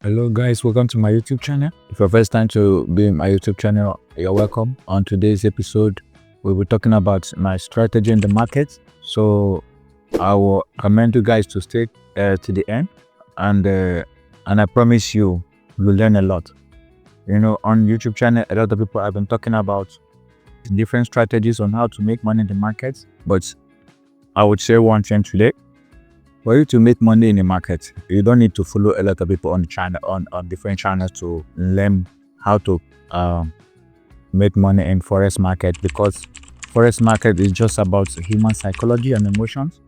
Hello guys, welcome to my YouTube channel. If your first time to be in my YouTube channel, you're welcome. On today's episode, we'll be talking about my strategy in the market. So I will recommend you guys to stay to the end, and I promise you'll learn a lot. On YouTube channel, a lot of people have been talking about different strategies on how to make money in the market, but I would say one thing today. For you to make money in the market, you don't need to follow a lot of people on the channel on different channels to learn how to make money in forex market, because forex market is just about human psychology and emotions.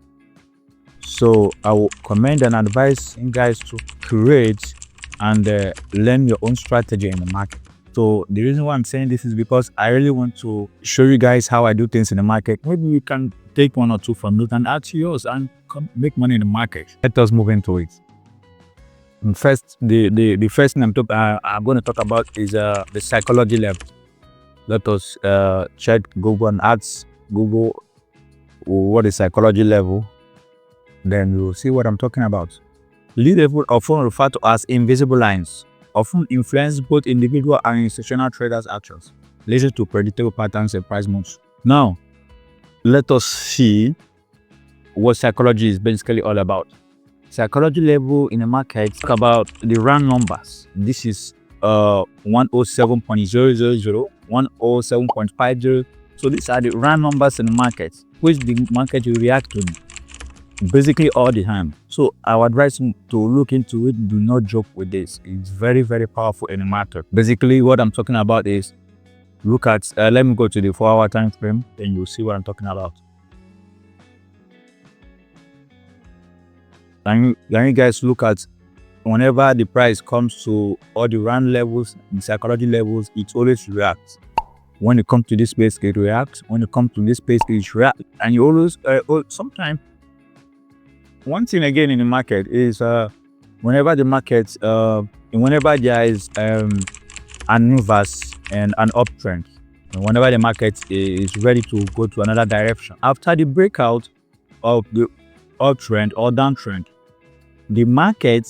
So I will commend and advise you guys to create and learn your own strategy in the market. So the reason why I'm saying this is because I really want to show you guys how I do things in the market. Maybe you can take one or two from it and add to yours and make money in the market. Let us move into it. First, the first thing I'm going to talk about is the psychology level. Let us check Google and ask Google what is psychology level. Then you'll see what I'm talking about. Lead level, often referred to as invisible lines, often influence both individual and institutional traders' actions, leading to predictable patterns and price moves. Now, let us see what psychology is basically all about. Psychology level in the market talk about the round numbers. This is 107.000, 107.50. So these are the round numbers in the market, which the market will react to basically all the time. So I would advise you to look into it. Do not joke with this. It's very, very powerful in the market. Basically, what I'm talking about is look at, let me go to the 4-hour time frame, then you'll see what I'm talking about. Can you guys look at whenever the price comes to all the round levels, the psychology levels, it always reacts. When it comes to this space, it reacts. When it comes to this space, it reacts. And you always, sometimes, one thing again in the market is whenever the market, whenever there is an inverse and an uptrend, and whenever the market is ready to go to another direction, after the breakout of the uptrend or downtrend, the market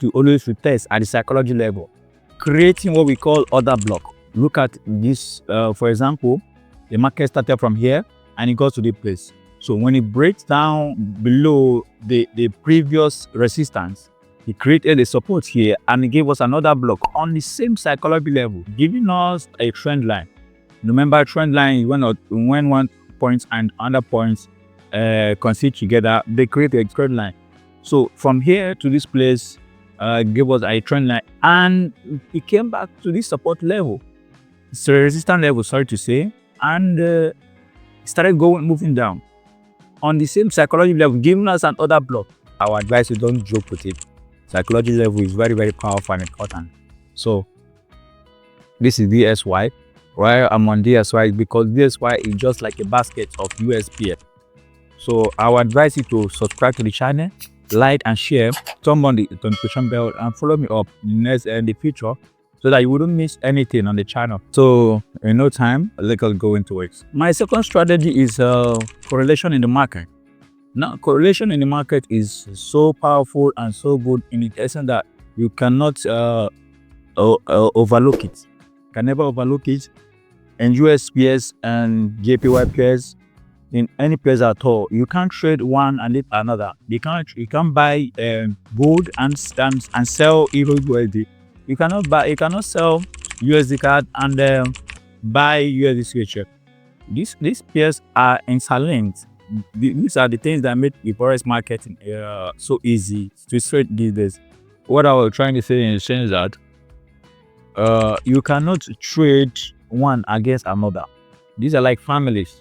will always retest at the psychology level, creating what we call order block. Look at this, for example, the market started from here and it goes to this place. So when it breaks down below the previous resistance, it created a support here and it gave us another block on the same psychology level, giving us a trend line. Remember, trend line, when one point and other points consider together, they create a trend line. So from here to this place, gave us a trend line, and it came back to this support level, so resistance level, sorry to say, and started moving down on the same psychology level, giving us another block. Our advice is don't joke with it. Psychology level is very, very powerful and important. So this is DSY. Why I'm on DSY? Because DSY is just like a basket of USPF. So I would advise you to subscribe to the channel, like and share, turn on the notification bell, and follow me up in the future so that you wouldn't miss anything on the channel. So in no time, let us go into it. My second strategy is correlation in the market. Now, correlation in the market is so powerful and so good in the essence that you cannot overlook it. You can never overlook it. And USPS and JPY pairs, in any place at all, you can't trade one and leave another. You can't buy gold and sell Euro USD. You cannot sell USD card and buy USD future. These pairs are interlinked. These are the things that make the forex market so easy to trade these days. What I was trying to say in the sense that you cannot trade one against another. These are like families,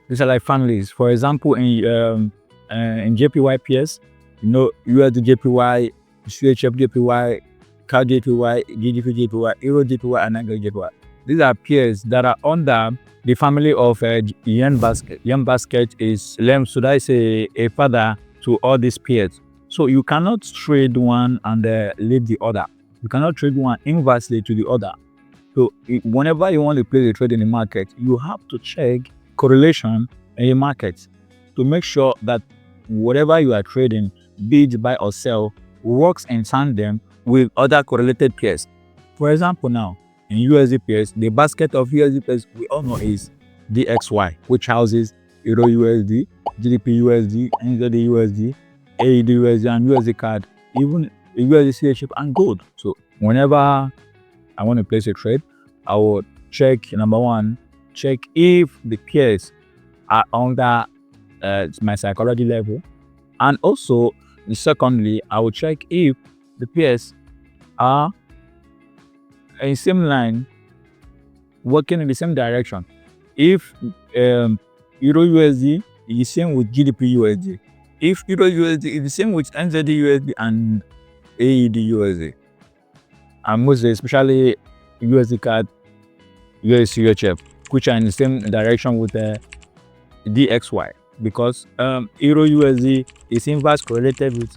These are like families. For example, in JPY pairs, USD JPY, CHF JPY, CAD JPY, GDP JPY, Euro JPY, and Angle JPY. These are pairs that are under the family of yen basket. Yen basket is, should I say, a father to all these pairs. So you cannot trade one and leave the other. You cannot trade one inversely to the other. So whenever you want to play the trade in the market, you have to check correlation in the market to make sure that whatever you are trading, be it buy or sell, works in tandem with other correlated pairs. For example, now in USD pairs, the basket of USD pairs we all know is DXY, which houses Euro USD, GDP USD, NZD USD, AED USD, and USD card, even USD CHF and gold. So whenever I want to place a trade, I will check number one, check if the pairs are under my psychology level, and also secondly, I will check if the pairs are in the same line, working in the same direction. If Euro USD is the same with GDP USD, if Euro USD is the same with NZD USD and AED USD, and most especially USD card, USD CHF, which are in the same direction with the DXY, because Euro USD is inverse correlated with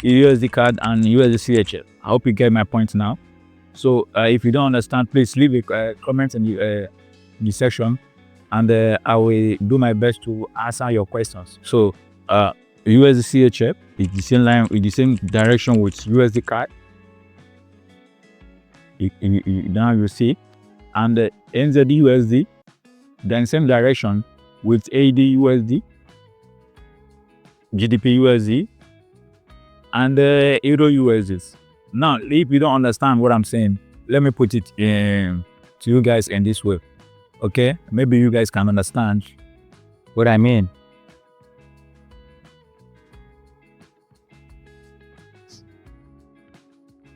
USD card and USD CHF. I hope you get my point now. So if you don't understand, please leave a comment in the section, and I will do my best to answer your questions. So USD CHF is the same line, with the same direction with USD card. Now you see, and NZD USD, then same direction with AD USD, GDP USD, and Euro USD. Now, if you don't understand what I'm saying, let me put it to you guys in this way. Okay, maybe you guys can understand what I mean.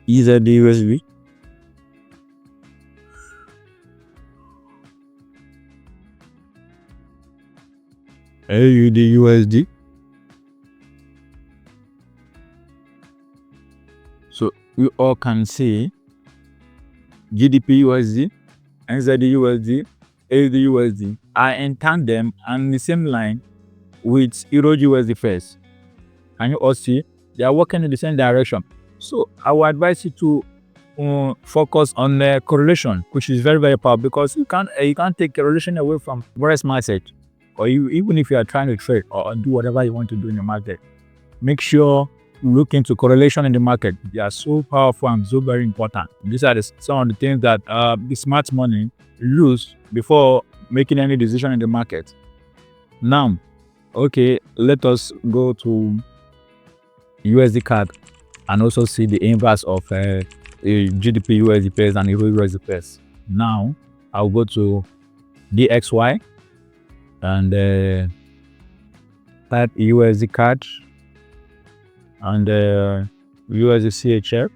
EZD USD, AUD USD. So we all can see GDP USD, NZD USD, AUD USD are in tandem and the same line with Euro USD first. Can you all see? They are working in the same direction. So I would advise you to focus on the correlation, which is very, very powerful, because you can't take correlation away from Forex market, or even if you are trying to trade or do whatever you want to do in the market. Make sure you look into correlation in the market. They are so powerful and so very important. These are some of the things that the smart money lose before making any decision in the market. Now, okay, let us go to USD card and also see the inverse of GDP USD pairs and Euro USD pairs. Now, I'll go to DXY and type USD card and USD CHF.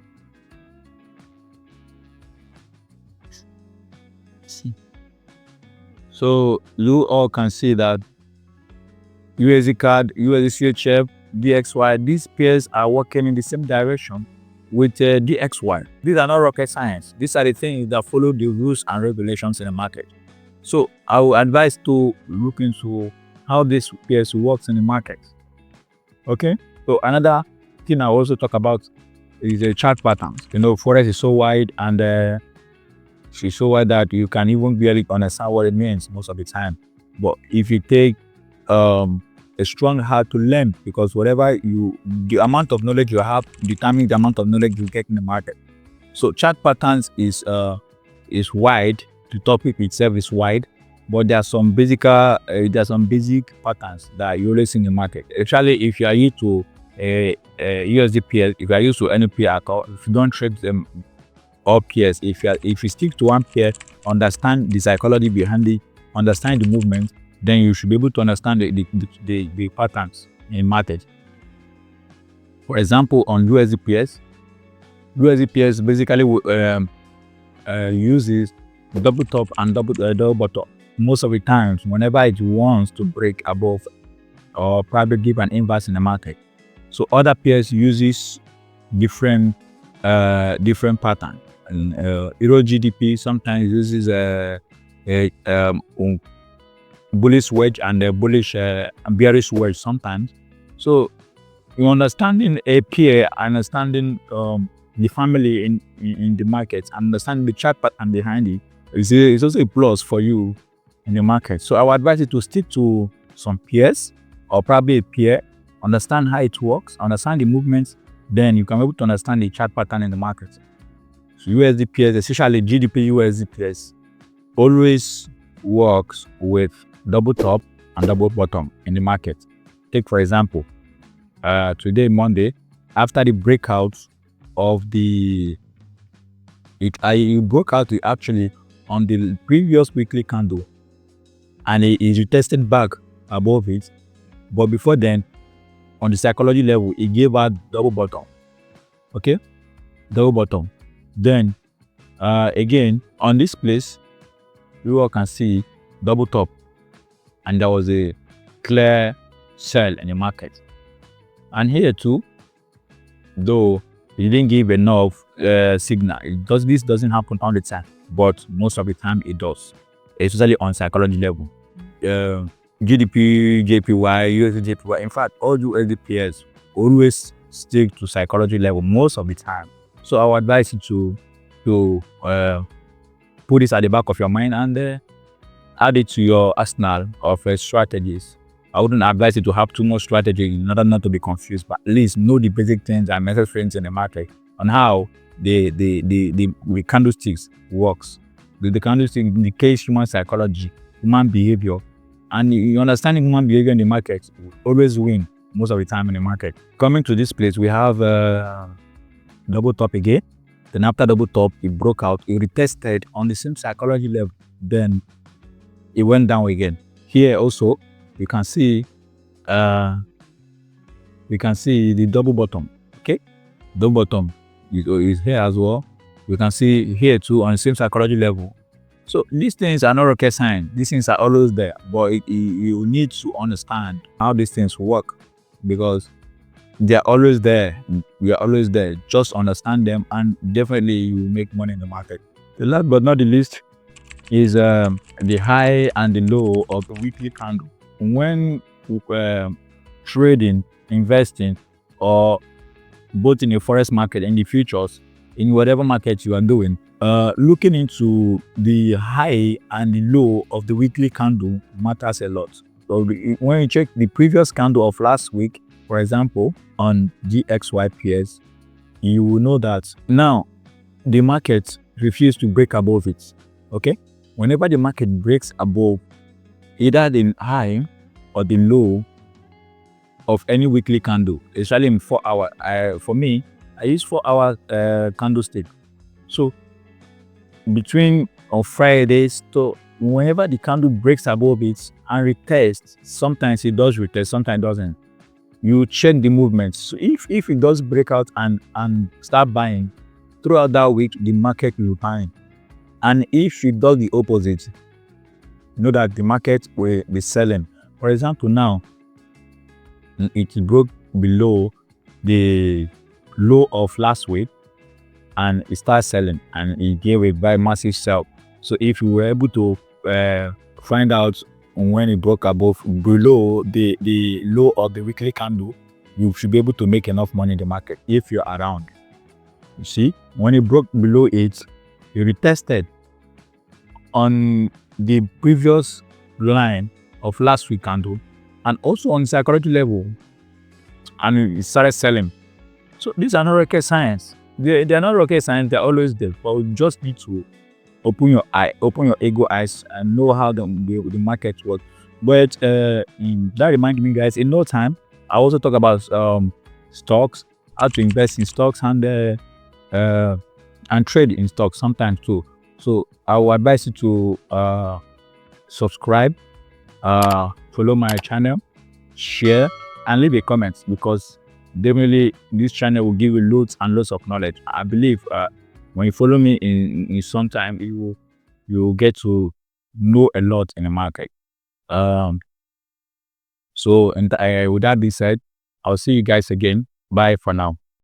So you all can see that USD card, USD CHF, DXY, these pairs are working in the same direction with DXY. These are not rocket science. These are the things that follow the rules and regulations in the market. So I will advise to look into how this pairs works in the market. Okay. So another thing I also talk about is the chart patterns. You know, Forex is so wide, and it's so wide that you can even barely understand what it means most of the time. But if you take a strong heart to learn, because the amount of knowledge you have determines the amount of knowledge you get in the market. So chart patterns is wide. The topic itself is wide, but there are some basic patterns that you always see in the market. Actually, if you are used to USD pairs, if you are used to any pair account, if you don't trade them all pairs, if you stick to one pair, understand the psychology behind it, understand the movement, then you should be able to understand the patterns in market. For example, on USD pairs basically uses double top and double bottom most of the times whenever it wants to break above or probably give an inverse in the market. So other pairs uses different pattern. And Euro GDP sometimes uses a bullish wedge and a bullish bearish wedge sometimes. So you understanding a pair, understanding the family in the market, understanding the chart pattern behind it is also a plus for you in the market. So I would advise you to stick to some pairs or probably a pair, understand how it works, understand the movements, then you can be able to understand the chart pattern in the market. So USD pairs, especially GDP USD pairs, always works with double top and double bottom in the market. Take for example, today Monday, after the breakout of it broke out actually on the previous weekly candle, and it retested back above it. But before then, on the psychology level, it gave out double bottom. Okay, double bottom. Then again on this place, you all can see double top, and there was a clear sell in the market. And here too, though it didn't give enough signal. This doesn't happen all the time, but most of the time it does, especially on psychology level. GDP, JPY, USD JPY. In fact, all USD pairs always stick to psychology level most of the time. So I would advise you to put this at the back of your mind and add it to your arsenal of strategies. I wouldn't advise you to have too much strategy in order not to be confused, but at least know the basic things and necessary things in the market on how the candlesticks works. The candlestick indicates human psychology, human behavior, and you understanding human behavior in the market will always win most of the time in the market. Coming to this place, we have double top again. Then after double top, it broke out. It retested on the same psychology level. Then it went down again. Here also, you can see the double bottom. Okay, double bottom is here as well. You can see here too on the same psychology level. So these things are not rocket science. These things are always there, but you need to understand how these things work, because they are always there. We are always there. Just understand them, and definitely you will make money in the market. The last but not the least is the high and the low of the weekly candle. When trading, investing, or both in the forex market and the futures, in whatever market you are doing, looking into the high and the low of the weekly candle matters a lot. So when you check the previous candle of last week, for example, on GXY pairs, you will know that now the market refused to break above it. Okay, whenever the market breaks above either the high or the low of any weekly candle, especially in 4 hour, for me, I use 4 hour candlestick. So between on Fridays, so whenever the candle breaks above it and retests, sometimes it does retest, sometimes it doesn't. You check the movement. So if it does break out and start buying throughout that week, the market will buy. And if it does the opposite, know that the market will be selling. For example, now it broke below the low of last week and it started selling, and it gave a very massive sell. So if you were able to find out when it broke below the low of the weekly candle, you should be able to make enough money in the market if you're around. You see, when it broke below it retested on the previous line of last week candle, and also on psychology level, and it started selling. So these are not rocket science. They are not rocket science. They're always there, but you just need to open your ego eyes and know how the market works. But that reminds me, guys, in no time I also talk about stocks, how to invest in stocks, and trade in stocks sometimes too. So I will advise you to subscribe, follow my channel, share, and leave a comment, because definitely this channel will give you loads and loads of knowledge. I believe when you follow me in some time, you will get to know a lot in the market. So with that being said, I'll see you guys again. Bye for now.